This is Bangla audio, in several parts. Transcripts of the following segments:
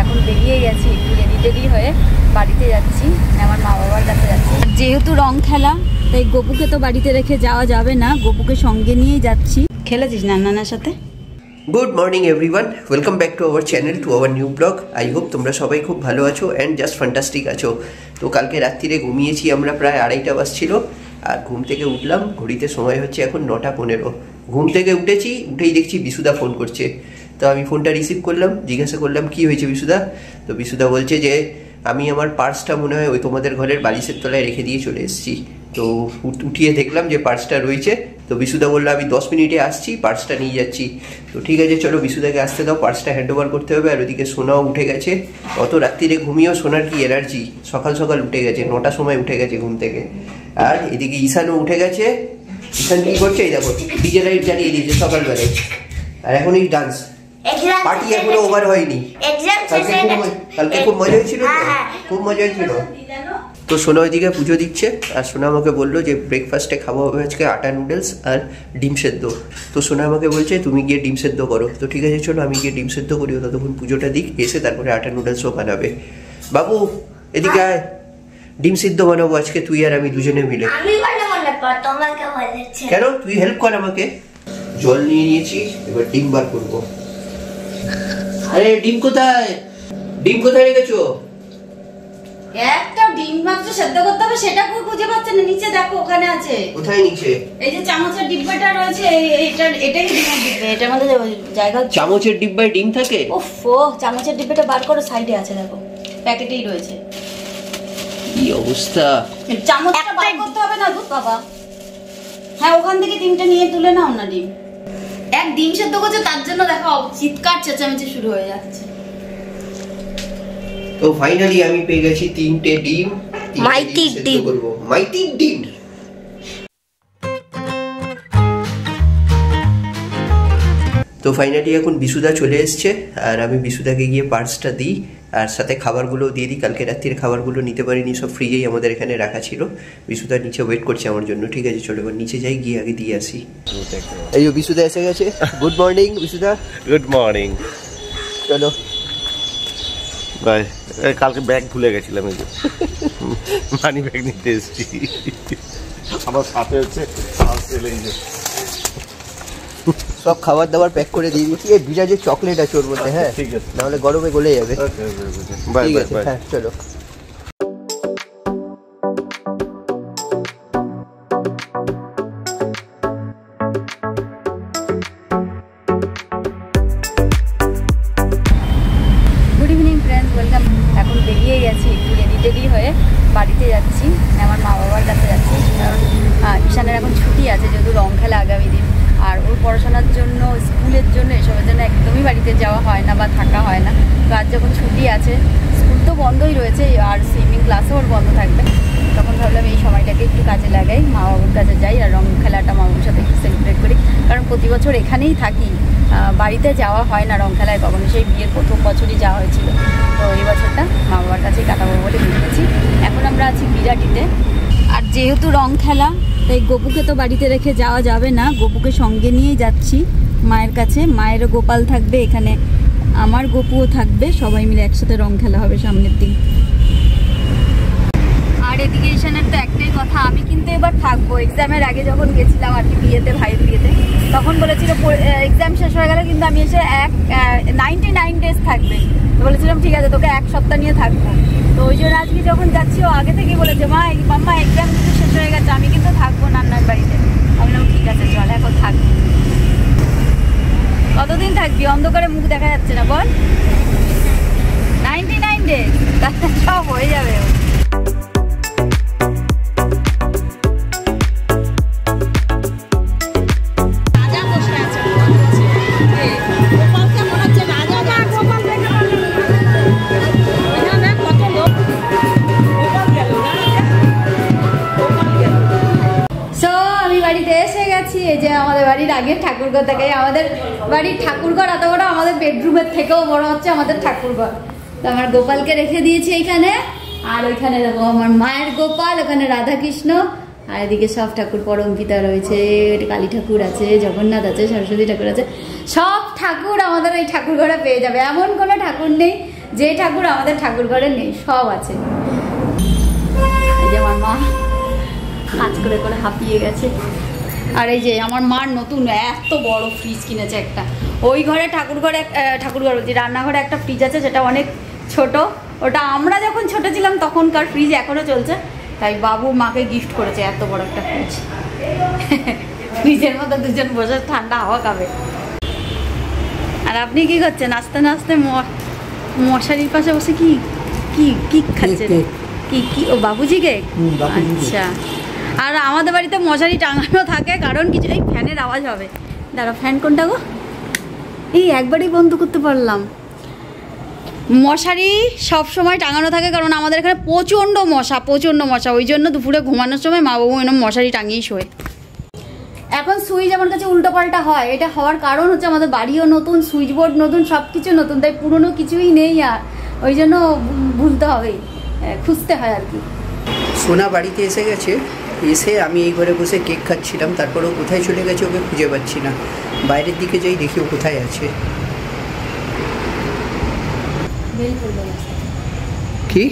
এখন বেরিয়ে গেছি একটু রেডি হয়ে বাড়িতে যাচ্ছি, আমার মা বাবার কাছে যাচ্ছি। যেহেতু রং খেলা তাই গপুকে তো বাড়িতে রেখে যাওয়া যাবে না, গপুকে সঙ্গে নিয়েই যাচ্ছি। খেলেছিস নানার সাথে? Good morning everyone, welcome back to our channel, to our new blog. I hope তোমরা সবাই খুব ভালো আছো অ্যান্ড জাস্ট ফ্যান্টাস্টিক আছো। তো কালকে রাত্রিরে ঘুমিয়েছি আমরা, প্রায় 2:30 বাজছিল, আর ঘুম থেকে উঠলাম, ঘড়িতে সময় হচ্ছে এখন 9:15। ঘুম থেকে উঠেই দেখছি বিশুদা ফোন করছে। তো আমি ফোনটা রিসিভ করলাম, জিজ্ঞাসা করলাম কি হয়েছে বিশুদা। তো বিশুদা বলছে যে আমি আমার পার্সটা মনে হয় ওই তোমাদের ঘরের বালিশের তলায় রেখে দিয়ে চলে এসেছি। তো উঠিয়ে দেখলাম যে পার্সটা রয়েছে। তো বিশুদা বললো আমি 10 মিনিটে আসছি, পার্সটা নিয়ে যাচ্ছি। তো ঠিক আছে চলো বিশুদাকে আসতে দাও, পার্সটা হ্যান্ড ওভার করতে হবে। আর ওদিকে সোনাও উঠে গেছে, অত রাত্রিরে ঘুমিয়েও সোনার কি এনার্জি, সকাল সকাল উঠে গেছে, 9টার সময় উঠে গেছে ঘুম থেকে। আর এদিকে ঈশানও উঠে গেছে। ঈশান কি করছে? এই দেখো ডিজে লাইট জ্বালিয়ে দিয়েছে সকালবেলায়, আর এখন এই ডান্স পার্টি এখনো ওভার হয়নি। কালকে খুব মজা হয়েছিল, খুব মজা হয়েছিল। তো সোনা ওইদিকে পুজো দিচ্ছে, আর সোনা আমাকে বললো যে ব্রেকফাস্টে খাবো হবে আজকে আটা নুডলস আর ডিম সেদ্ধ। তো সোনা আমাকে বলছে তুমি গিয়ে ডিম সেদ্ধ করো। তো ঠিক আছে চলো আমি গিয়ে ডিম সেদ্ধ করি, ততক্ষণ পুজোটা দিক, এসে তারপরে আটা নুডলসও বানাবে। বাবু এদিকে আয়, ডিম সিদ্ধ বানাবো আজকে তুই আর আমি দুজনে মিলে। কেন? তুই হেল্প কর আমাকে। জল নিয়ে নিয়েছি, এবার ডিম বার করবো। আরে ডিম কোথায়, ডিম কোথায় রেখেছো? একটা ডিম মাত্র সেদ্ধ করতে হবে, সেটা খুঁজে পাচ্ছেন না। নিচে দেখো ওখানে আছে। কোথায় নিচে? এই যে চামচের ডিব্বাটা রয়েছে, এটাই ডিমের ডিব্বা, এটার মধ্যে জায়গা। চামচের ডিব্বায় ডিম থাকে? ওফো, চামচের ডিব্বাটা বার করো, সাইডে আছে দেখো, প্যাকেটেই রয়েছে। কি অবস্থা! চামচটা বার করতে হবে না দুধ বাবা। হ্যাঁ ওখান থেকে ডিমটা নিয়ে তুলে নাও না। ডিম এক ডিম সেদ্ধ করছে, তার জন্য দেখো চিৎকার চেঁচামেচি শুরু হয়ে যাচ্ছে। তো ফাইনালি আমি পেয়ে গেছি 3টে ডিম, মাইটি ডিম করব, মাইটি ডিম। তো ফাইনালি এখন বিশুদা চলে এসছে, আর আমি বিশুদাকে গিয়ে পার্সটা দিই, আর সাথে খাবারগুলো দিয়ে দিই। কালকে রাত্রির খাবারগুলো নিতে পারিনি, সব ফ্রিজেই আমাদের এখানে রাখা ছিল। বিশুদা নিচে ওয়েট করছে আমার জন্য। ঠিক আছে চলো এবার নিচে যাই, গিয়ে আগে দিয়ে আসি। এই বিশুদা এসে গেছে। Good morning Bishuda. Good morning. চলো বাই। কালকে ব্যাগ ভুলে গেছিলাম, এই যে মানি ব্যাগ নিতে এসেছি। আমার সাথে হচ্ছে সব খাবার দাবার প্যাক করে দিয়ে দিচ্ছি। এই বিরা যে চকলেট আছে ওর মধ্যে, হ্যাঁ ঠিক আছে, নাহলে গরমে গলে যাবে। Bye bye bye. হ্যাঁ চলো। Good evening friends, welcome. এখন বেরিয়ে গেছি একটু রেডি হয়ে বাড়িতে যাচ্ছি, আমার মা বাবার কাছে যাচ্ছি। কারণ ঈশানের এখন ছুটি আছে, যেহেতু রং খেলা আগামী দিন, আর ওর পড়াশোনার জন্য, স্কুলের জন্য, এসবের জন্য একদমই বাড়িতে যাওয়া হয় না বা থাকা হয় না। তো আজ যখন ছুটি আছে, স্কুল তো বন্ধই রয়েছে আর সুইমিং ক্লাসও ওর বন্ধ থাকবে, তখন ভাবলাম এই সময়টাকে একটু কাজে লাগাই, মা বাবার কাছে যাই আর রং খেলাটা মা বাবার সাথে একটু সেলিব্রেট করি। কারণ প্রতি বছর এখানেই থাকি, বাড়িতে যাওয়া হয় না রং খেলায় কখনো, সেই বিয়ের প্রথম বছরই যাওয়া হয়েছিল। তো এই বছরটা মা বাবার কাছেই কাটাবো বলে বেরিয়েছি। এখন আমরা আছি বিরাটিতে, আর যেহেতু রং খেলা তাই গপুকে তো বাড়িতে রেখে যাওয়া যাবে না, গপুকে সঙ্গে নিয়েই যাচ্ছি মায়ের কাছে। মায়েরও গোপাল থাকবে এখানে, আমার গপুও থাকবে, সবাই মিলে একসাথে রং খেলা হবে সামনের দিন। আর এদিকে ঈশানের তো একটাই কথা, আমি কিন্তু এবার থাকবো। এক্সামের আগে যখন গেছিলাম আর কি বিয়েতে, ভাইয়ের বিয়েতে, তখন বলেছিল এক্সাম শেষ হয়ে গেলে কিন্তু আমি এসে 99 ডেজ থাকবে। বলেছিলাম ঠিক আছে তোকে 1 সপ্তাহ নিয়ে থাকবো। তো ওই জন্য আজকে যখন যাচ্ছি ও আগে থেকেই বলেছে মাম্মা এক্সাম কিন্তু শেষ হয়ে গেছে, আমি কিন্তু থাকবো নান্নার বাড়িতে। আমি বললাম ঠিক আছে চল এখন থাকবি। কতদিন থাকবি? অন্ধকারে মুখ দেখা যাচ্ছে না বল। 99 ডেজ, সব হয়ে যাবে। বাড়িতে এসে গেছি, এই যে আমাদের বাড়ির আগের ঠাকুরঘর থেকে। আমাদের বাড়ির ঠাকুরঘর এত বড়, আমাদের বেডরুমের থেকেও বড় হচ্ছে আমাদের ঠাকুরঘর। তো আমার গোপালকে রেখে দিয়েছি এইখানে, আর ওইখানে দেখো আমার মায়ের গোপাল, ওখানে রাধাকৃষ্ণ, আর এদিকে সব ঠাকুর, পরমপিতা রয়েছে, কালী ঠাকুর আছে, জগন্নাথ আছে, সরস্বতী ঠাকুর আছে, সব ঠাকুর আমাদের ওই ঠাকুর ঘরে পেয়ে যাবে। এমন কোনো ঠাকুর নেই যে ঠাকুর আমাদের ঠাকুর ঘরে নেই সব আছে। এই যে আমার মা কাজ করে করে হাঁপিয়ে গেছে। আর এই যে আমার মার নতুন এত বড় ফ্রিজ কিনেছে একটা। ওই ঘরে ঠাকুর ঘরে বলছি রান্নাঘরে একটা ফ্রিজ আছে যেটা অনেক ছোট, ওটা আমরা যখন ছোট ছিলাম তখনকার ফ্রিজ এখনো চলছে, তাই বাবু মাকে গিফট করেছে এত বড় একটা ফ্রিজ। ফ্রিজের মধ্যে দুজন বসে ঠান্ডা হাওয়া খাবে। আর আপনি কি করছেন? আস্তে আস্তে মশারির পাশে বসে কি কি কি খাচ্ছেন? কি কি ও বাবুজি কেক? আচ্ছা। আর আমাদের বাড়িতে মশারি টাঙানো থাকে কারণ কিছু, এই ফ্যানের আওয়াজ হবে, দাঁড়া ফ্যান কোনটা গো? এই একবারই বন্ধ করতে পারলাম। মশারি সব সময় টাঙানো থাকে কারণ আমাদের এখানে প্রচণ্ড মশা, ওই জন্য দুপুরে ঘুমানোর সময় মা বাবু এরকম মশারি টাঙিয়েই শোয়। এখন সুইচ আমার কাছে উল্টো পাল্টা হয়, এটা হওয়ার কারণ হচ্ছে আমাদের বাড়িও নতুন, সুইচ বোর্ড নতুন, সব কিছু নতুন, তাই পুরনো কিছুই নেই, আর ওই জন্য ভুলতে হবেই, খুঁজতে হয় আর কি। সোনা বাড়িতে এসে গেছে, এসে আমি এই ঘরে বসে কেক খাচ্ছিলাম, তারপর ও কোথায় চলে গেছে ওকে খুঁজে পাচ্ছি না। বাইরের দিকে যাই দেখি ও কোথায় আছে। কি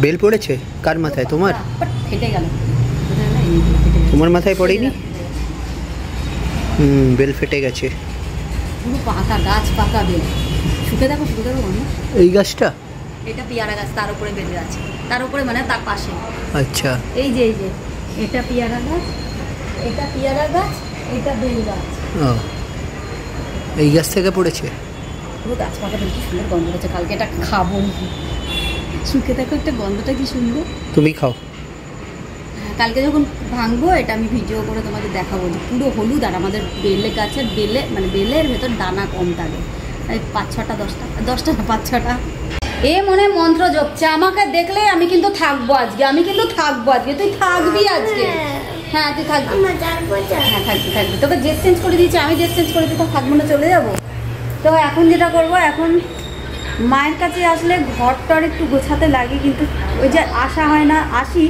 বেল পড়েছে? কার মাথায়? তোমার? ফেটে গেল। তোমার মাথায় পড়েনি? বেল ফেটে গেছে পুরো পাকা গাছ, পাকা বেল। শুকে দেখো না এই গাছটা, এটা পেয়ারা গাছ, তার উপরে বেল আছে, তার উপরে মানে তার পাশে। আচ্ছা এই যে এটা পেয়ারা গাছ, এটা বেল গাছ। ও এই গাছ থেকে পড়েছে? পুরো গাছ পাকা বেল, কি সুন্দর গন্ধ হচ্ছে, কালকে এটা খাবো। শুকে দেখো একটা গন্ধটা কি সুন্দর। তুমি খাও। কালকে যখন ভাঙবো এটা আমি ভিডিও করে তোমাকে দেখাবো। পুরো হলুদ, আর আমাদের বেলে গাছের বেলের ভেতর দানা কম থাকে, 5-6টা 10টা না 5-6টা। এ মনে মন্ত্র জপছে, আমাকে দেখলে আমি কিন্তু থাকবো আজকে, তুই থাকবি আজকে। হ্যাঁ তুই থাকবি, হ্যাঁ থাকবি। তোকে ড্রেস চেঞ্জ করে দিয়েছি, আমি ড্রেস চেঞ্জ করে দিই, তো থাকবো না, চলে যাবো। তো এখন যেটা করবো, এখন মায়ের কাছে আসলে ঘরটার একটু গোছাতে লাগে, কিন্তু ওই যে আসা হয় না। আসি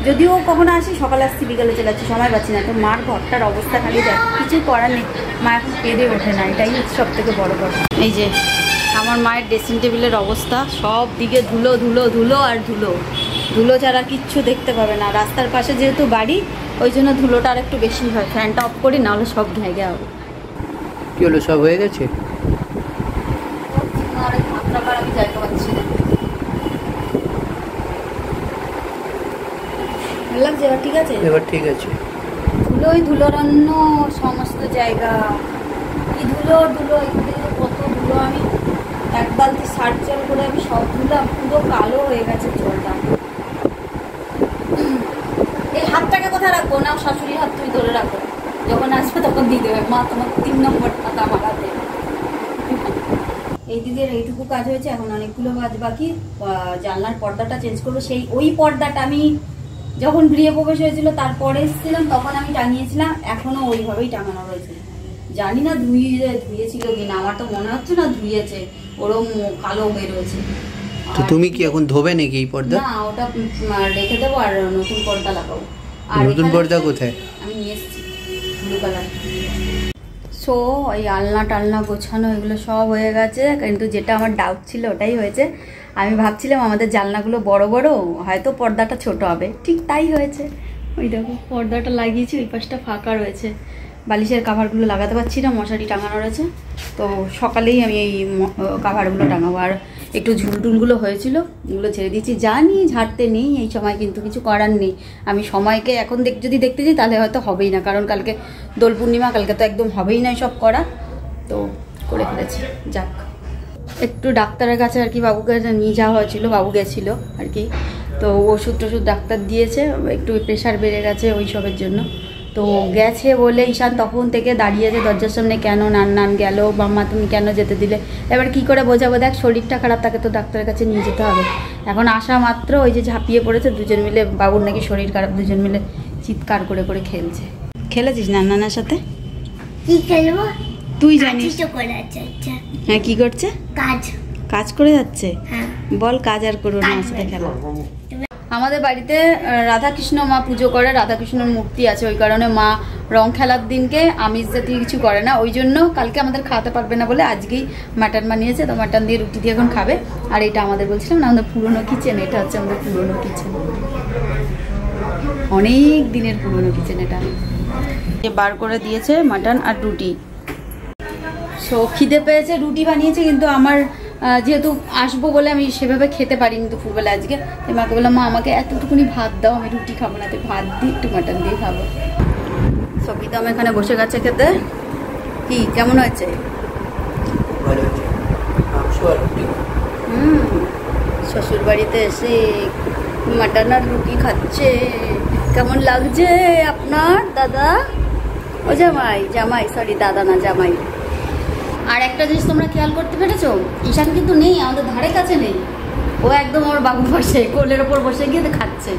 যদিও কখনো আসি, সকালে আসছি বিকালে চলে যাচ্ছি, সময় পাচ্ছি না। তো মার ঘরটার অবস্থা খালি যায়, কিছু করার নেই, মা এখন পেরে ওঠে না, এটাই হচ্ছে সব থেকে বড় কথা। এই যে আমার মায়ের ড্রেসিং টেবিলের অবস্থা, সব দিকে ধুলো আর ধুলো ছাড়া কিচ্ছু দেখতে পাবে না। রাস্তার পাশে যেহেতু বাড়ি, ওই জন্য ধুলোটা আর একটু বেশি হয়। ফ্যানটা অফ করি, নাহলে সব ঘেঁগে হবে। কি হলো, সব হয়ে গেছে? আমি যাইতে পারছি না, লাগছে এবার ঠিক আছে? এবার ঠিক আছে। ধুলোরণ্য সমস্ত জায়গা, কি ধুলো, এখানে কত ধুলো। আমি এক বালতি সার্ফ জল করে আমি সব ধুলাম, পুরো কালো হয়ে গেছে জলটা। এই হাতটাকে কোথায় রাখবো? না শাশুড়ির হাত তুমি ধরে রাখো, যখন আসবে তখন দিয়ে দেবে, মা তোমার 3 নম্বর টাকা আমার হাতে। এই দিকের এইটুকু কাজ হয়েছে, এখন অনেকগুলো কাজ বাকি। জানলার পর্দাটা চেঞ্জ করবো, ওই পর্দাটা আমি যখন গৃহপ্রবেশ হয়েছিল তারপরে এসেছিলাম, তখন আমি টাঙিয়েছিলাম, এখনো ওইভাবেই টাঙানো রয়েছে। জানি না ধুয়েছিল কিনা, আমার তো মনে হচ্ছে না ধুয়েছে, ওরম কালো হয়ে রয়েছে। তো তুমি কি এখন ধোবে নাকি এই পর্দা? না, ওটা রেখে দেবো আর নতুন পর্দা লাগাবো। আর নতুন পর্দা কোথায়? আমি নিয়ে এসেছি ব্লু কালার। সো ওই আলনা গোছানো এগুলো সব হয়ে গেছে, কিন্তু যেটা আমার ডাউট ছিল ওটাই হয়েছে। আমি ভাবছিলাম আমাদের জানলাগুলো বড় হয়তো পর্দাটা ছোট হবে, ঠিক তাই হয়েছে। ওই দেখো পর্দাটা লাগিয়েছি, ওই পাশটা ফাঁকা রয়েছে, বালিশের কাভারগুলো লাগাতে পারছি না, মশারি টাঙানো রয়েছে। তো সকালেই আমি এই কাভারগুলো টাঙাবো। আর একটু ঝুলটুলগুলো হয়েছিল, এগুলো ছেড়ে দিয়েছি, জানি ঝাড়তে নেই এই সময়, কিন্তু কিছু করার নেই। আমি সময়কে এখন যদি দেখতে যাই তাহলে হয়তো হবেই না, কারণ কালকে দোল পূর্ণিমা, কালকে তো একদম হবেই না সব করা। তো করে ফেলেছি, যাক। একটু ডাক্তারের কাছে আর কি বাবুকে নিয়ে যাওয়া হয়েছিল, বাবু গেছিলো আর কি। তো ওষুধ ডাক্তার দিয়েছে, একটু প্রেশার বেড়ে গেছে ওই সবের জন্য। তো গেছে বলে ঈশান তখন থেকে দাঁড়িয়েছে দরজার সামনে, কেন নান গেল, মাম্মা তুমি কেন যেতে দিলে। এবার কি করে বোঝাবো, দেখ শরীরটা খারাপ, তাকে তো ডাক্তারের কাছে নিয়ে যেতে হবে। এখন আসা মাত্র ওই যে ঝাঁপিয়ে পড়েছে দুজন মিলে, বাবুর নাকি শরীর খারাপ, দুজন মিলে চিৎকার করে খেলছে। খেলেছিস নানার সাথে? কি খেলবো তুই জানিস। হ্যাঁ, কি করছে? কাজ করে যাচ্ছে। বল কাজ আর করো না, সাথে খেলা। আমাদের বাড়িতে রাধাকৃষ্ণ মা পুজো করে, রাধাকৃষ্ণর মূর্তি আছে, ওই কারণে মা রং খেলার দিনকে আমিষ জাতীয় কিছু করে না, ওই জন্য কালকে আমাদের খাওয়াতে পারবে না বলে আজকেই মাটন বানিয়েছে। তো মাটন দিয়ে রুটি দিয়ে এখন খাবে। আর এটা আমাদের বলছিলাম না আমাদের পুরনো কিচেন, এটা হচ্ছে আমাদের পুরনো কিচেন, অনেক দিনের পুরনো কিচেন। এটা বার করে দিয়েছে মাটন আর রুটি। সো খিদে পেয়েছে, রুটি বানিয়েছে, কিন্তু আমার যেহেতু আসবো বলে আমি সেভাবে খেতে পারিনি দুপুরবেলা আজকে। তাই মাকে বললাম মা আমাকে এতটুকুনি ভাত দাও, আমি রুটি খাবো না, তুই ভাত দিয়ে একটু মাটন দিয়ে খাবো। সবিতাম এখানে বসে গেছে খেতে। কি কেমন হয়েছে? শ্বশুর বাড়িতে এসে মাটন আর রুটি খাচ্ছে, কেমন লাগছে আপনার দাদা? ও জামাই, জামাই সরি দাদা না জামাই। আর একটা জিনিস তোমরা খেয়াল করতে পেরেছো, ঈশান কিন্তু নেই, আমাদের ধারে কাছে নেই, ও একদম ওর বাবুর পাশে কোলের ওপর বসে গিয়ে খাচ্ছে।